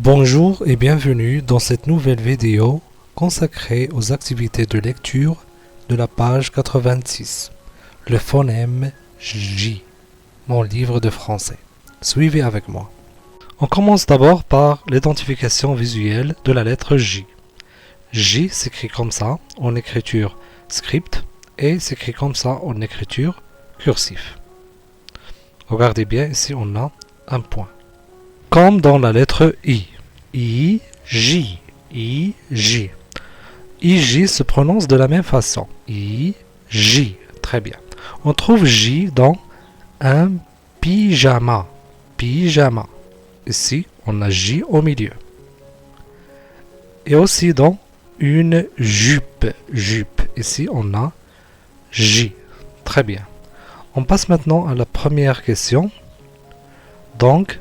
Bonjour et bienvenue dans cette nouvelle vidéo consacrée aux activités de lecture de la page 86, le phonème J, mon livre de français. Suivez avec moi. On commence d'abord par l'identification visuelle de la lettre J. J s'écrit comme ça en écriture script et s'écrit comme ça en écriture cursif. Regardez bien, ici on a un point. Comme dans la lettre I. I, J, I, J. IJ se prononce de la même façon. I, J. Très bien. On trouve J dans un pyjama. Pyjama. Ici, on a J au milieu. Et aussi dans une jupe. Jupe. Ici, on a J. Très bien. On passe maintenant à la première question. Donc,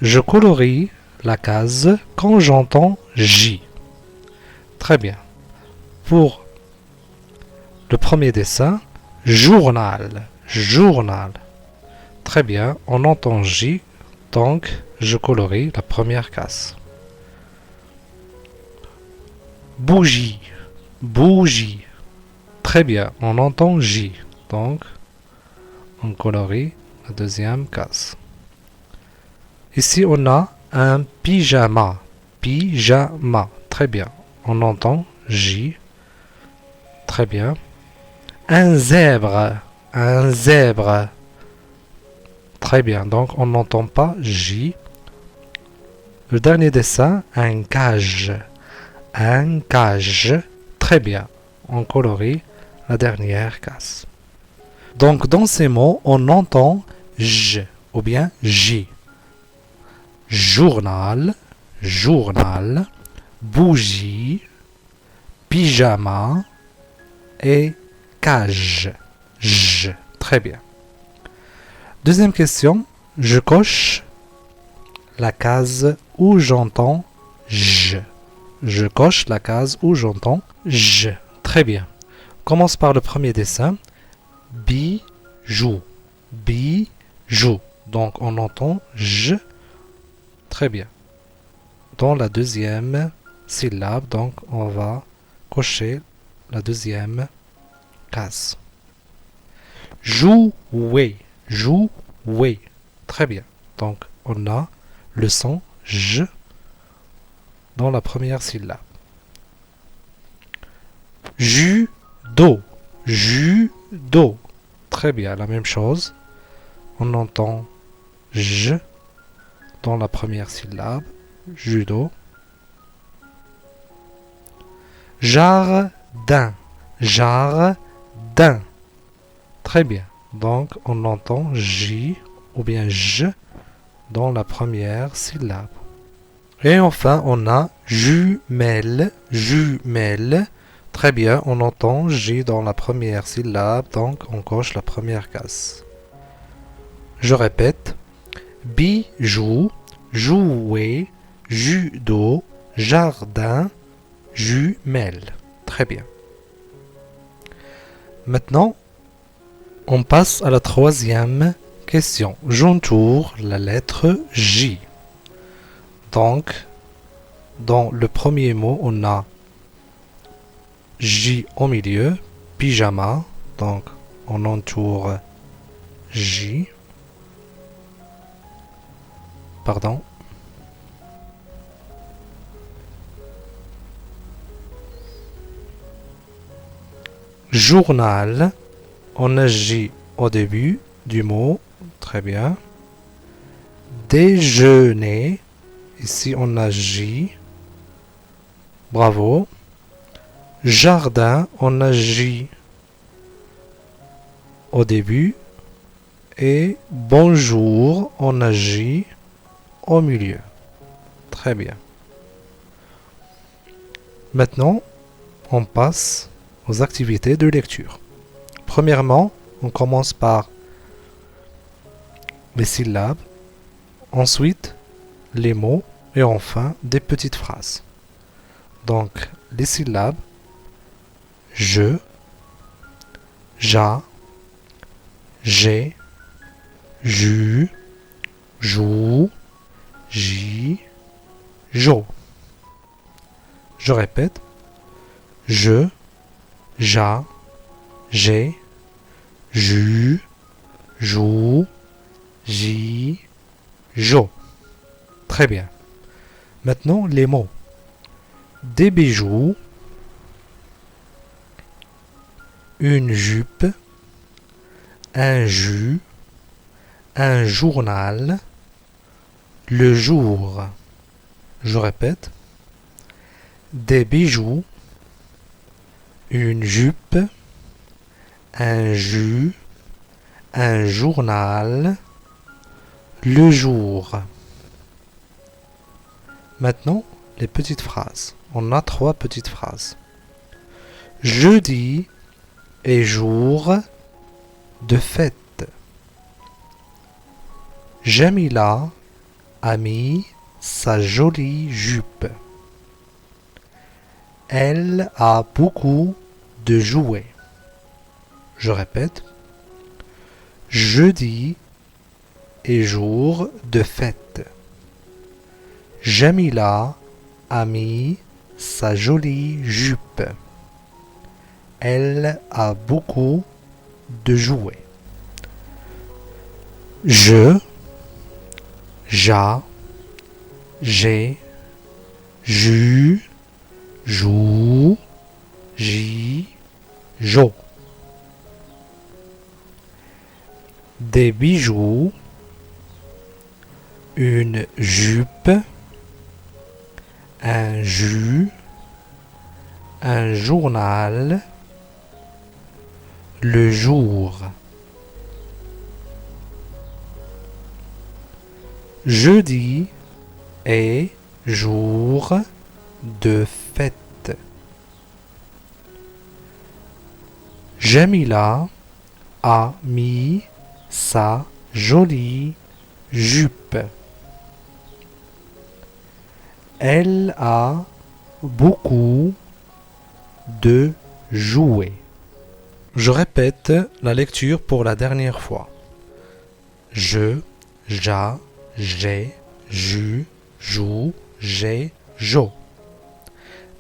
je colorie la case quand j'entends J. Très bien. Pour le premier dessin, journal. Journal. Très bien. On entend J, donc je colorie la première case. Bougie. Bougie. Très bien. On entend J, donc on colorie la deuxième case. Ici, on a un pyjama. Pyjama. Très bien. On entend J. Très bien. Un zèbre. Un zèbre. Très bien. Donc, on n'entend pas J. Le dernier dessin, un cage. Un cage. Très bien. On colorie la dernière case. Donc, dans ces mots, on entend J ou bien J. Journal, journal, bougie, pyjama et cage. J. Très bien. Deuxième question. Je coche la case où j'entends J. Je coche la case où j'entends J. Très bien. Commence par le premier dessin. Bijou. Bijou. Donc on entend J. Très bien. Dans la deuxième syllabe, donc on va cocher la deuxième case. Jouer. Jouer. Très bien. Donc on a le son J dans la première syllabe. Judo. Judo. Très bien. La même chose. On entend J dans la première syllabe, judo. Jardin, jardin. Très bien. Donc, on entend J ou bien J dans la première syllabe. Et enfin, on a jumelle, jumelle. Très bien, on entend J dans la première syllabe, donc on coche la première case. Je répète. Bijou, jouer, judo, jardin, jumelle. Très bien. Maintenant, on passe à la troisième question. J'entoure la lettre J. Donc, dans le premier mot, on a J au milieu, pyjama. Donc, on entoure J. Pardon. Journal. On a J au début du mot. Très bien. Déjeuner. Ici, on a J. Bravo. Jardin. On a J au début. Et bonjour. On a J au milieu. Très bien. Maintenant, on passe aux activités de lecture. Premièrement, on commence par les syllabes, ensuite les mots et enfin des petites phrases. Donc, les syllabes, je, ja, j'ai, j'u, joue, J, jo. Je répète. Je, ja, j'ai, ju, jou, ji, jo. Très bien. Maintenant, les mots. Des bijoux, une jupe, un jus, un journal, le jour. Je répète. Des bijoux, une jupe, un jus, un journal, le jour. Maintenant, les petites phrases. On a 3 petites phrases. Jeudi est jour de fête. Jamila a mis sa jolie jupe. Elle a beaucoup de jouets. Je répète. Jeudi est jour de fête. Jamila a mis sa jolie jupe. Elle a beaucoup de jouets. Je, ja, j'ai, ju, jou, ji, jo. Des bijoux, une jupe, un jus, un journal, le jour. Jeudi est jour de fête. Jamila a mis sa jolie jupe. Elle a beaucoup de jouets. Je répète la lecture pour la dernière fois. Je, ja, j'ai, ju, jou, j'ai, jo.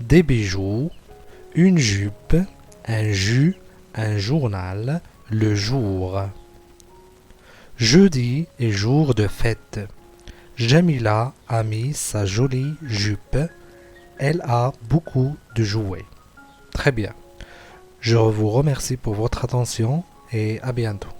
Des bijoux, une jupe, un jus, un journal, le jour. Jeudi est jour de fête. Jamila a mis sa jolie jupe. Elle a beaucoup de jouets. Très bien. Je vous remercie pour votre attention et à bientôt.